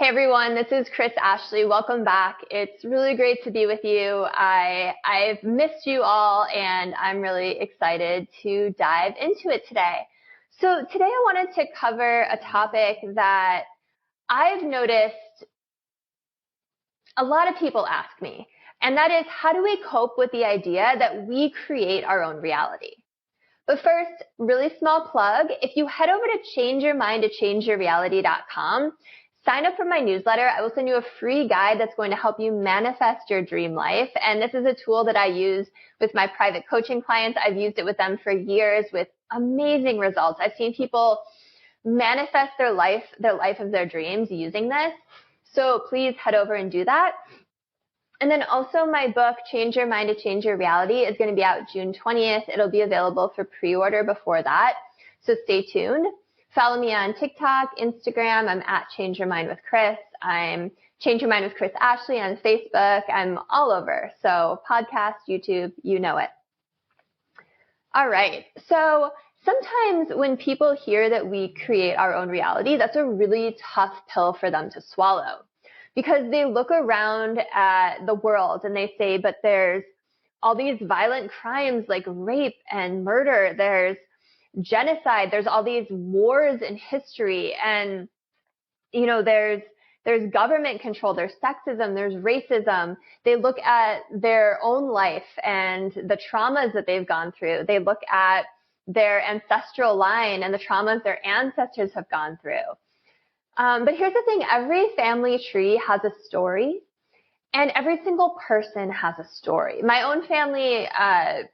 Hey everyone, this is Chris Ashley. Welcome back. It's really great to be with you. I've missed you all and I'm really excited to dive into it today. So today I wanted to cover a topic that I've noticed a lot of people ask me, and that is, how do we cope with the idea that we create our own reality? But first, really small plug, if you head over to changeyourmindtochangeyourreality.com, sign up for my newsletter. I will send you a free guide that's going to help you manifest your dream life. And this is a tool that I use with my private coaching clients. I've used it with them for years with amazing results. I've seen people manifest their life of their dreams using this. So please head over and do that. And then also my book, Change Your Mind to Change Your Reality, is going to be out June 20th. It'll be available for pre-order before that. So stay tuned. Follow me on TikTok, Instagram. I'm at Change Your Mind with Chris. I'm Change Your Mind with Chris Ashley on Facebook. I'm all over. So podcast, YouTube, you know it. All right. So sometimes when people hear that we create our own reality, that's a really tough pill for them to swallow, because they look around at the world and they say, but there's all these violent crimes like rape and murder. There's genocide. There's all these wars in history. And, you know, there's government control. There's sexism. There's racism. They look at their own life and the traumas that they've gone through. They look at their ancestral line and the traumas their ancestors have gone through. But here's the thing, every family tree has a story, and every single person has a story. My own family, I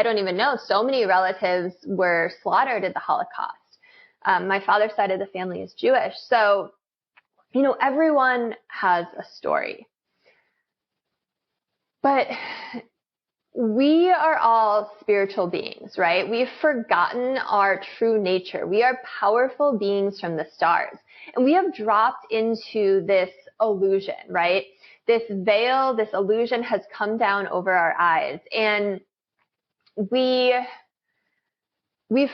don't even know, so many relatives were slaughtered at the Holocaust. My father's side of the family is Jewish. So, you know, everyone has a story. But we are all spiritual beings, right? We've forgotten our true nature. We are powerful beings from the stars. And we have dropped into this illusion, right? This veil, this illusion has come down over our eyes. And we've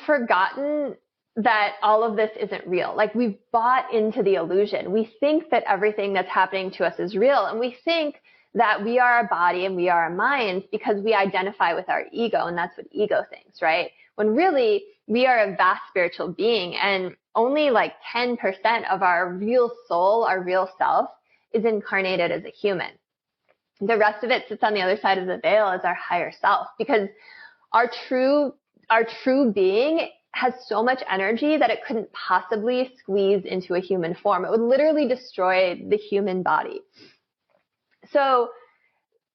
forgotten that all of this isn't real. Like, we've bought into the illusion. We think that everything that's happening to us is real. And we think that we are a body and we are our minds because we identify with our ego, and that's what ego thinks, right? When really we are a vast spiritual being, and only like 10% of our real soul, our real self, is incarnated as a human. The rest of it sits on the other side of the veil as our higher self, because our true being has so much energy that it couldn't possibly squeeze into a human form. It would literally destroy the human body. So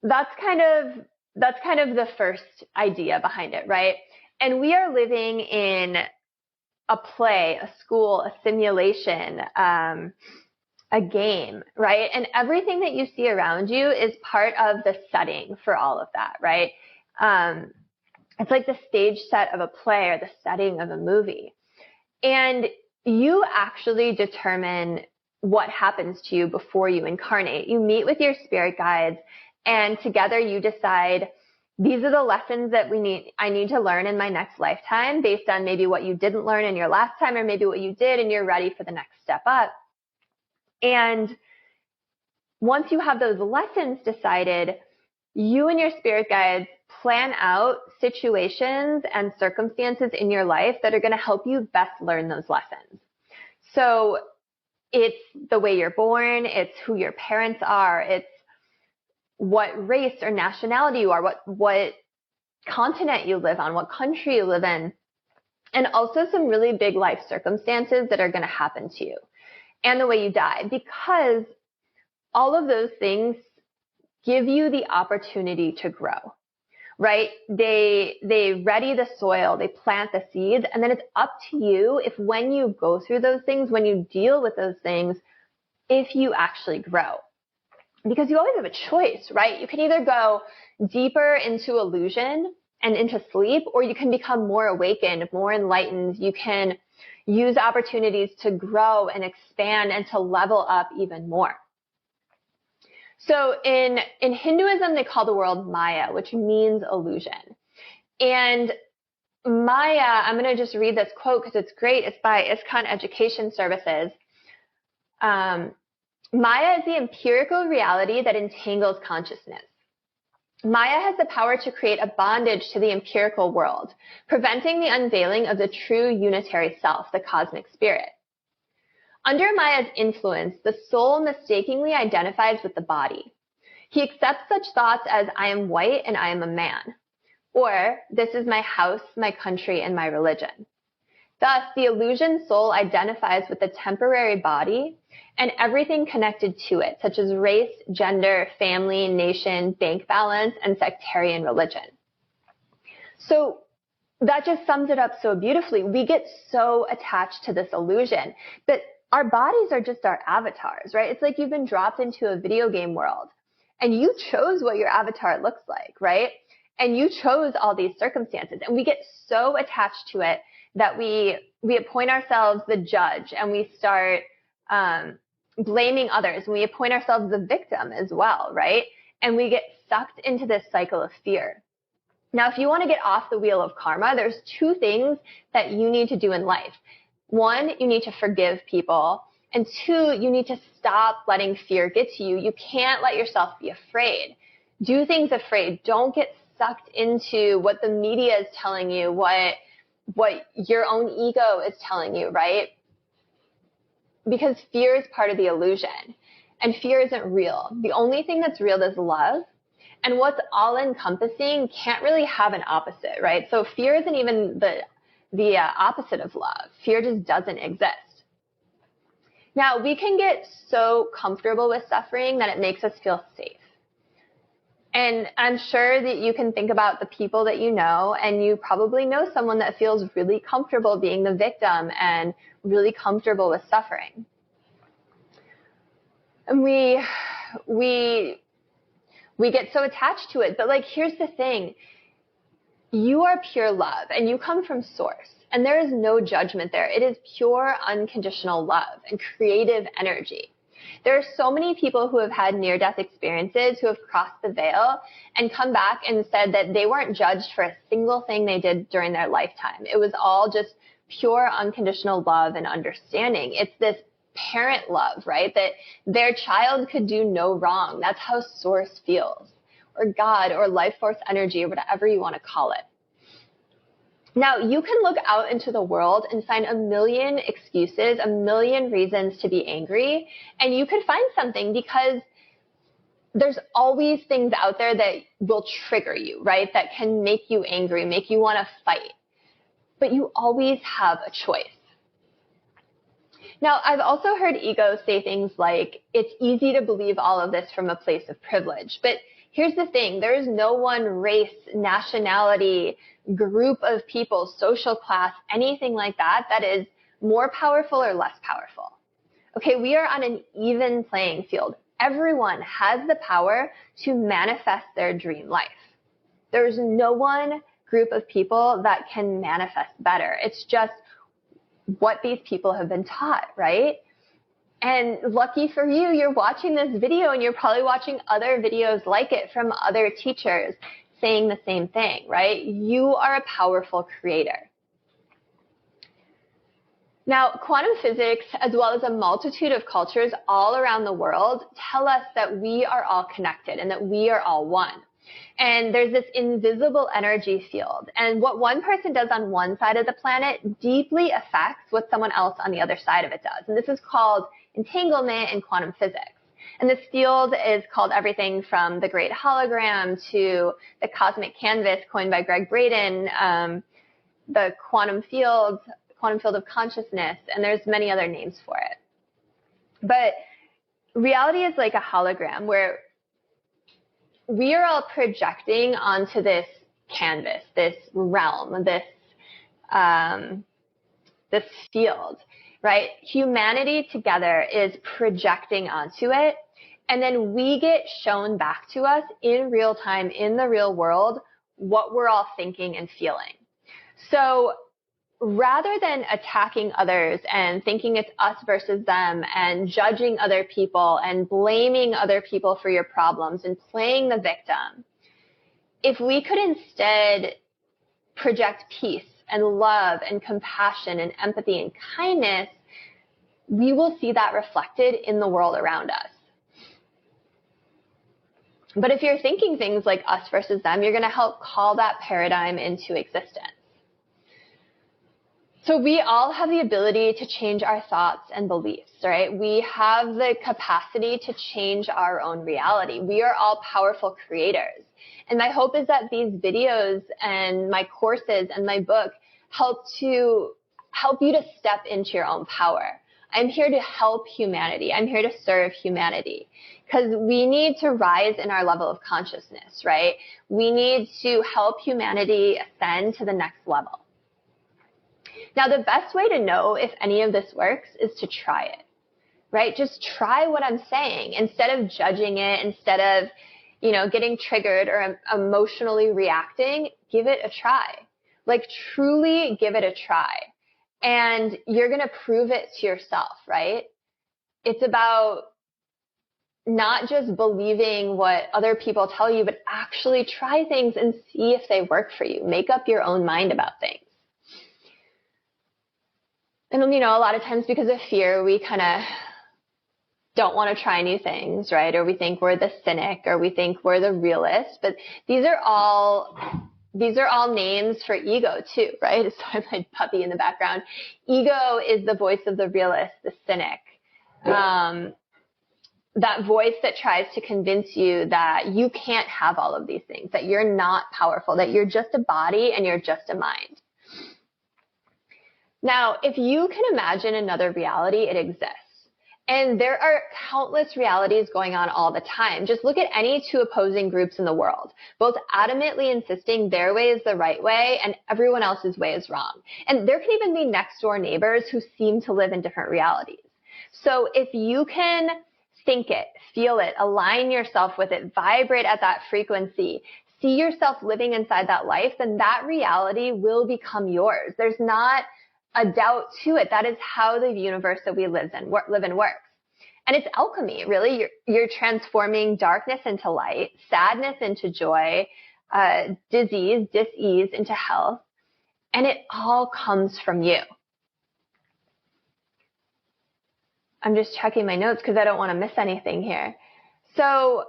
that's kind of the first idea behind it, right? And we are living in a play, a school, a simulation, a game, right? And everything that you see around you is part of the setting for all of that, right? It's like the stage set of a play or the setting of a movie. And you actually determine what happens to you before you incarnate. You meet with your spirit guides, and together you decide, these are the lessons that I need to learn in my next lifetime, based on maybe what you didn't learn in your last time, or maybe what you did, and you're ready for the next step up. And once you have those lessons decided, you and your spirit guides plan out situations and circumstances in your life that are going to help you best learn those lessons. So it's the way you're born, it's who your parents are, it's what race or nationality you are, what continent you live on, what country you live in, and also some really big life circumstances that are going to happen to you, and the way you die, because all of those things give you the opportunity to grow, right? They ready the soil, they plant the seeds, and then it's up to you if, when you go through those things, when you deal with those things, if you actually grow. Because you always have a choice, right? You can either go deeper into illusion and into sleep, or you can become more awakened, more enlightened. You can use opportunities to grow and expand and to level up even more. So in Hinduism, they call the world Maya, which means illusion. And Maya, I'm going to just read this quote because it's great. It's by ISKCON Education Services. Maya is the empirical reality that entangles consciousness. Maya has the power to create a bondage to the empirical world, preventing the unveiling of the true unitary self, the cosmic spirit. Under Maya's influence, the soul mistakenly identifies with the body. He accepts such thoughts as, I am white and I am a man, or this is my house, my country, and my religion. Thus, the illusion soul identifies with the temporary body and everything connected to it, such as race, gender, family, nation, bank balance, and sectarian religion. So that just sums it up so beautifully. We get so attached to this illusion that our bodies are just our avatars, right? It's like you've been dropped into a video game world and you chose what your avatar looks like, right? And you chose all these circumstances, and we get so attached to it that we appoint ourselves the judge, and we start blaming others, and we appoint ourselves the victim as well, right? And we get sucked into this cycle of fear. Now, if you want to get off the wheel of karma, there's two things that you need to do in life. One, you need to forgive people. And two, you need to stop letting fear get to you. You can't let yourself be afraid. Do things afraid. Don't get sucked into what the media is telling you, what your own ego is telling you, right? Because fear is part of the illusion, and fear isn't real. The only thing that's real is love, and what's all-encompassing can't really have an opposite, right? So fear isn't even the opposite of love. Fear just doesn't exist. Now, we can get so comfortable with suffering that it makes us feel safe. And I'm sure that you can think about the people that you know, and you probably know someone that feels really comfortable being the victim and really comfortable with suffering. And we get so attached to it. But like, here's the thing. You are pure love, and you come from source, and there is no judgment there. It is pure unconditional love and creative energy. There are so many people who have had near-death experiences who have crossed the veil and come back and said that they weren't judged for a single thing they did during their lifetime. It was all just pure unconditional love and understanding. It's this parent love, right? That their child could do no wrong. That's how source feels, or God, or life force energy, or whatever you want to call it. Now, you can look out into the world and find a million excuses, a million reasons to be angry, and you could find something because there's always things out there that will trigger you, right? That can make you angry, make you want to fight. But you always have a choice. Now, I've also heard ego say things like, it's easy to believe all of this from a place of privilege. But here's the thing, there is no one race, nationality, group of people, social class, anything like that, that is more powerful or less powerful. Okay, we are on an even playing field. Everyone has the power to manifest their dream life. There's no one group of people that can manifest better. It's just what these people have been taught, right? And lucky for you, you're watching this video and you're probably watching other videos like it from other teachers saying the same thing, right? You are a powerful creator. Now, quantum physics, as well as a multitude of cultures all around the world, tell us that we are all connected and that we are all one. And there's this invisible energy field. And what one person does on one side of the planet deeply affects what someone else on the other side of it does. And this is called entanglement in quantum physics. And this field is called everything from the Great Hologram to the Cosmic Canvas coined by Greg Braden, the quantum field of consciousness, and there's many other names for it. But reality is like a hologram where we are all projecting onto this canvas, this realm, this field, right? Humanity together is projecting onto it, and then we get shown back to us in real time, in the real world, what we're all thinking and feeling. So rather than attacking others and thinking it's us versus them and judging other people and blaming other people for your problems and playing the victim, if we could instead project peace and love and compassion and empathy and kindness, we will see that reflected in the world around us. But if you're thinking things like us versus them, you're going to help call that paradigm into existence. So we all have the ability to change our thoughts and beliefs, right? We have the capacity to change our own reality. We are all powerful creators. And my hope is that these videos and my courses and my book help you to step into your own power. I'm here to help humanity. I'm here to serve humanity because we need to rise in our level of consciousness, right? We need to help humanity ascend to the next level. Now, the best way to know if any of this works is to try it, right? Just try what I'm saying instead of judging it, instead of, getting triggered or emotionally reacting. Give it a try. Like, truly give it a try. And you're going to prove it to yourself, right? It's about not just believing what other people tell you, but actually try things and see if they work for you. Make up your own mind about things. And, a lot of times because of fear, we kind of don't want to try new things, right? Or we think we're the cynic, or we think we're the realist. But these are all names for ego too, right? Sorry, my puppy in the background. Ego is the voice of the realist, the cynic. That voice that tries to convince you that you can't have all of these things, that you're not powerful, that you're just a body and you're just a mind. Now, if you can imagine another reality, it exists. And there are countless realities going on all the time. Just look at any two opposing groups in the world, both adamantly insisting their way is the right way and everyone else's way is wrong. And there can even be next door neighbors who seem to live in different realities. So if you can think it, feel it, align yourself with it, vibrate at that frequency, see yourself living inside that life, then that reality will become yours. There's not a doubt to it. That is how the universe that we live in works. And it's alchemy, really. You're transforming darkness into light, sadness into joy, disease, dis-ease into health. And it all comes from you. I'm just checking my notes because I don't want to miss anything here. So,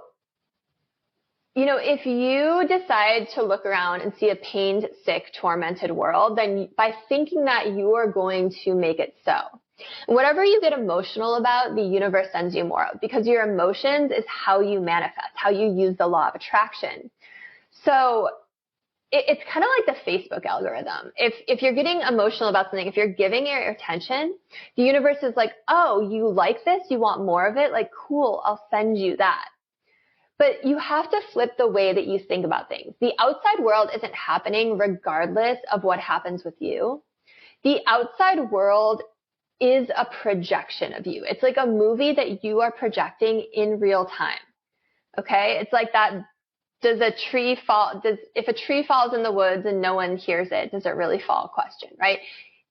if you decide to look around and see a pained, sick, tormented world, then by thinking that, you are going to make it so. Whatever you get emotional about, the universe sends you more of, because your emotions is how you manifest, how you use the law of attraction. So it's kind of like the Facebook algorithm. If you're getting emotional about something, if you're giving it your attention, the universe is like, oh, you like this? You want more of it? Like, cool, I'll send you that. But you have to flip the way that you think about things. The outside world isn't happening regardless of what happens with you. The outside world is a projection of you. It's like a movie that you are projecting in real time. Okay? It's like that, if a tree falls in the woods and no one hears it, does it really fall question, right?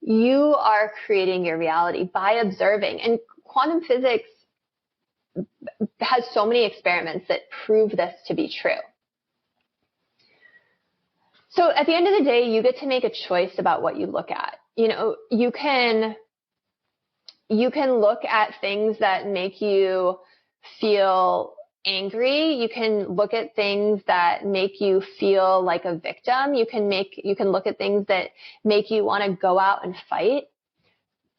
You are creating your reality by observing. And quantum physics has so many experiments that prove this to be true. So at the end of the day, you get to make a choice about what you look at. You can look at things that make you feel angry. You can look at things that make you feel like a victim. You can look at things that make you want to go out and fight.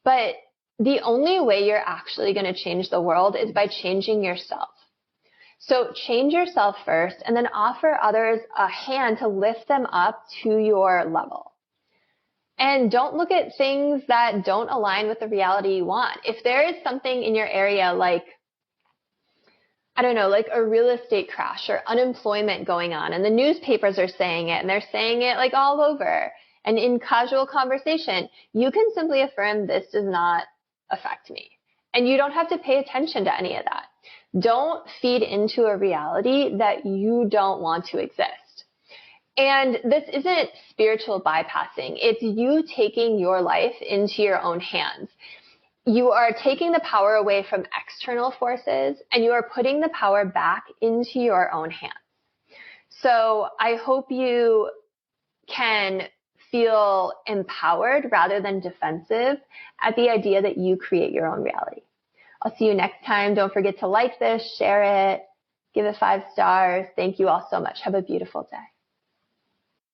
But the only way you're actually going to change the world is by changing yourself. So change yourself first and then offer others a hand to lift them up to your level. And don't look at things that don't align with the reality you want. If there is something in your area like, I don't know, like a real estate crash or unemployment going on, and the newspapers are saying it, and they're saying it like all over, and in casual conversation, you can simply affirm this does not affect me. And you don't have to pay attention to any of that. Don't feed into a reality that you don't want to exist. And this isn't spiritual bypassing. It's you taking your life into your own hands. You are taking the power away from external forces and you are putting the power back into your own hands. So I hope you can feel empowered rather than defensive at the idea that you create your own reality. I'll see you next time. Don't forget to like this, share it, give it 5 stars. Thank you all so much. Have a beautiful day.